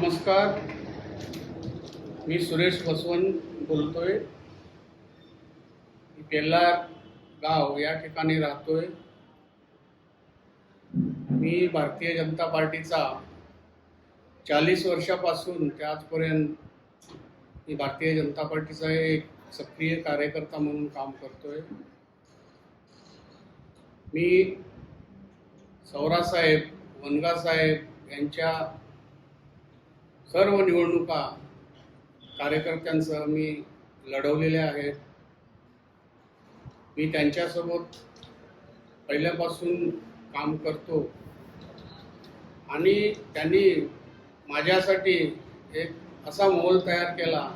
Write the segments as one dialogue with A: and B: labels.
A: नमस्कार, मी सुरेश बसवंत बोलतोय. पेल्लार गाव या ठिकाणी राहतोय. मी भारतीय जनता पार्टीचा 40 वर्षापासून ते आजपर्यंत मी भारतीय जनता पार्टीचा एक सक्रिय कार्यकर्ता म्हणून काम करतोय. मी सौरासाहेब, वनगासाहेब यांच्या सर्व निवडणुका कार्यकर्त्यांसह मी लढवलेल्या आहेत. मी त्यांच्यासोबत पहिल्यापासून काम करतो आणि त्यांनी माझ्यासाठी एक असा माहोल तयार केला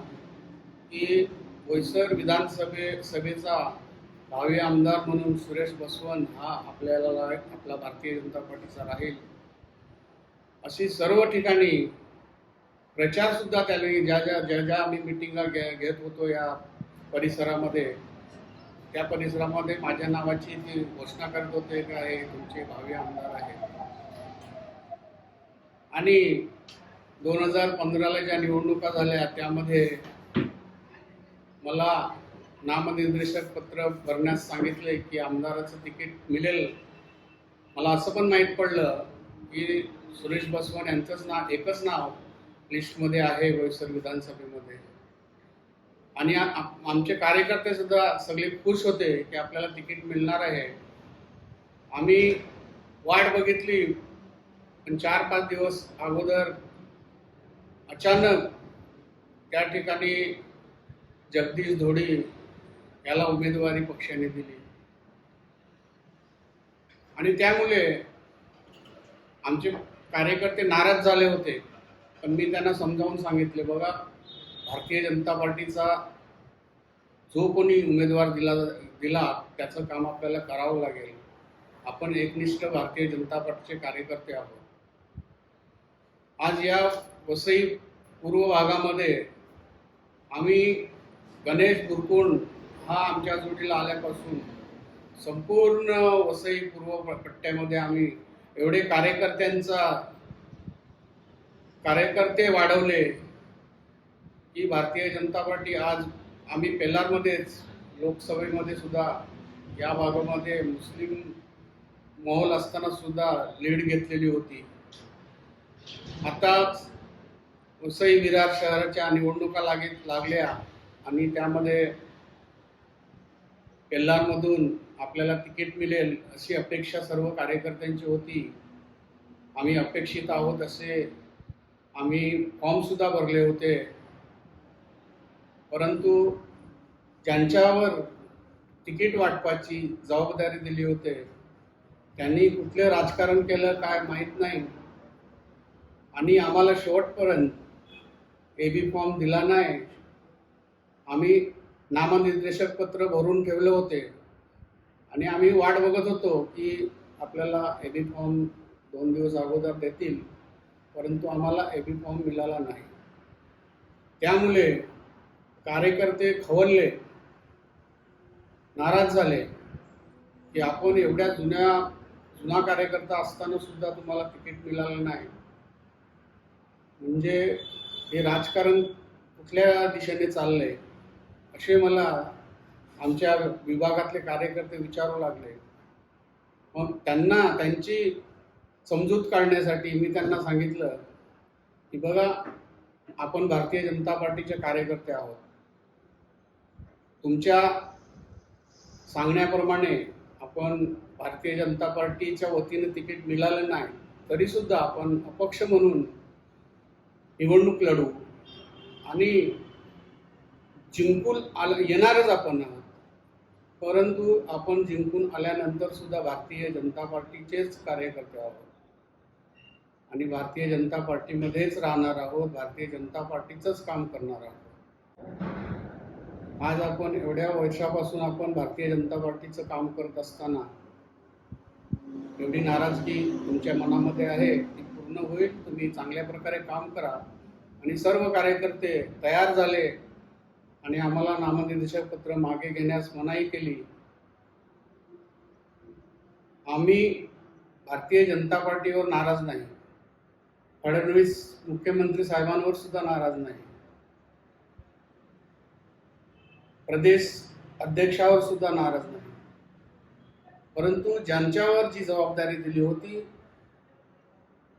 A: की बोईसर विधानसभेचा भावी आमदार म्हणून सुरेश बसवंत हा आपला भारतीय जनता पार्टीचा राहील अशी सर्व ठिकाणी प्रचार सुद्धा त्याने ज्या आम्ही मिटिंगा घेत होतो या परिसरामध्ये, त्या परिसरामध्ये माझ्या नावाची ती घोषणा करत होते की हे तुमचे भावी आमदार आहेत. आणि 2015ला ज्या निवडणुका झाल्या त्यामध्ये मला नामनिर्देशक पत्र भरण्यास सांगितले की आमदाराचं तिकीट मिळेल. मला असं पण माहीत पडलं की सुरेश बसवंत यांचंच एकच नाव लिस्टमध्ये आहे बोईसर विधानसभेमध्ये. आणि आमचे कार्यकर्ते सुद्धा सगळे खुश होते की आपल्याला तिकीट मिळणार आहे. आम्ही वाट बघितली, पण 4-5 दिवस अगोदर अचानक त्या ठिकाणी जगदीश धोडी याला उमेदवारी पक्षाने दिली आणि त्यामुळे आमचे कार्यकर्ते नाराज झाले होते. पण मी त्यांना समजावून सांगितले, बघा भारतीय जनता पार्टीचा जो कोणी उमेदवार दिला त्याचं काम आपल्याला करावं लागेल. आपण एकनिष्ठ भारतीय जनता पार्टीचे कार्यकर्ते आहोत. आज या वसई पूर्व भागामध्ये आम्ही गणेश गुरकुंड हा आमच्या जोडीला आल्यापासून संपूर्ण वसई पूर्व पट्ट्यामध्ये आम्ही एवढे कार्यकर्ते वाढवले की भारतीय जनता पार्टी आज आम्ही पेल्लारमध्येच लोकसभेमध्ये सुद्धा या भागामध्ये मुस्लिम माहोल असताना सुद्धा लीड घेतलेली होती. आता वसई विरार शहराच्या निवडणुका लागल्या आणि त्यामध्ये पेल्लारमधून आपल्याला तिकीट मिळेल अशी अपेक्षा सर्व कार्यकर्त्यांची होती. आम्ही अपेक्षित आहोत असे आम्ही फॉर्म सुद्धा भरले होते. परंतु ज्यांच्यावर तिकीट वाटपाची जबाबदारी दिली होते त्यांनी कुठले राजकारण केलं काय माहीत नाही आणि आम्हाला शेवटपर्यंत एबी फॉर्म दिला नाही. आम्ही नामनिर्देशक पत्र भरून ठेवले होते आणि आम्ही वाट बघत होतो की आपल्याला एबी फॉर्म 2 दिवस अगोदर देतील, परंतु आम्हाला एबी फॉर्म मिळाला नाही. त्यामुळे कार्यकर्ते खवळले, नाराज झाले की आपण एवढ्या जुना कार्यकर्ता असताना सुद्धा तुम्हाला तिकीट मिळालं नाही, म्हणजे हे राजकारण कुठल्या दिशेने चाललंय असे मला आमच्या विभागातले कार्यकर्ते विचारू लागले. मग त्यांची समजूत काढण्यासाठी मी त्यांना सांगितलं की बघा आपण भारतीय जनता पार्टीचे कार्यकर्ते आहोत. तुमच्या सांगण्याप्रमाणे आपण भारतीय जनता पार्टीच्या वतीने तिकीट मिळालं नाही तरी सुद्धा आपण अपक्ष म्हणून निवडणूक लढू आणि जिंकून येणारच आपण आहोत. परंतु आपण जिंकून आल्यानंतर सुद्धा भारतीय जनता पार्टीचेच कार्यकर्ते आहोत आणि भारतीय जनता पार्टीमध्येच राहणार आहोत, भारतीय जनता पार्टीचंच काम करणार आहोत. आज आपण एवढ्या वर्षापासून आपण भारतीय जनता पार्टीचं काम करत असताना एवढी नाराजगी तुमच्या मनामध्ये आहे ती पूर्ण होईल. तुम्ही चांगल्या प्रकारे काम करा. आणि सर्व कार्यकर्ते तयार झाले आणि आम्हाला नामनिर्देशक पत्र मागे घेण्यास मनाई केली. आम्ही भारतीय जनता पार्टीवर नाराज नाही. फडणवीस मुख्यमंत्री साहेबांवर सुद्धा नाराज नाही, प्रदेश अध्यक्षावर सुद्धा नाराज नाही, परंतु ज्यांच्यावर जी जबाबदारी दिली होती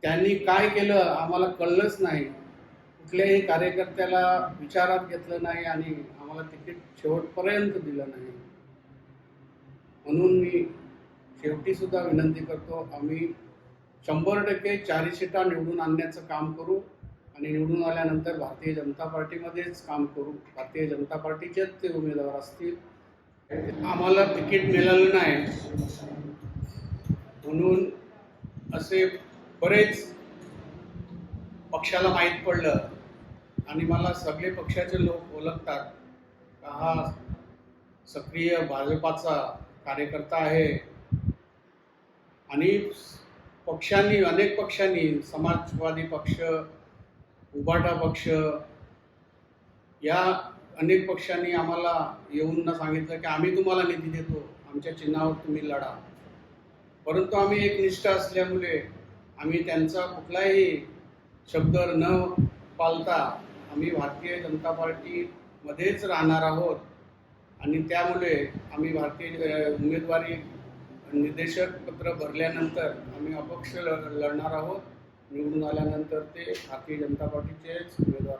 A: त्यांनी काय केलं आम्हाला कळलंच नाही. कुठल्याही कार्यकर्त्याला विचारात घेतलं नाही आणि आम्हाला तिकीट शेवटपर्यंत दिलं नाही. म्हणून मी शेवटी सुद्धा विनंती करतो, आम्ही 100% 4 सीटा निवडून आणण्याचं काम करू आणि निवडून आल्यानंतर भारतीय जनता पार्टीमध्येच काम करू. भारतीय जनता पार्टीचेच ते उमेदवार असतील. आम्हाला तिकीट मिळालं नाही म्हणून असे बरेच पक्षाला माहीत पडलं आणि मला सगळे पक्षाचे लोक ओळखतात का हा सक्रिय भाजपाचा कार्यकर्ता आहे. आणि पक्षांनी, अनेक पक्षांनी, समाजवादी पक्ष, उभाटा पक्ष, या अनेक पक्षांनी आम्हाला येऊन सांगितलं की आम्ही तुम्हाला निधी देतो, आमच्या चिन्हावर तुम्ही लढा. परंतु आम्ही एकनिष्ठ असल्यामुळे आम्ही त्यांचा कुठलाही शब्द न पाळता आम्ही भारतीय जनता पार्टीमध्येच राहणार आहोत. आणि त्यामुळे आम्ही भारतीय उमेदवारी निर्देशक पत्र भरल्यानंतर आम्ही अपक्ष लढणार आहोत. निवडून आल्यानंतर ते भारतीय जनता पार्टीचेच उमेदवार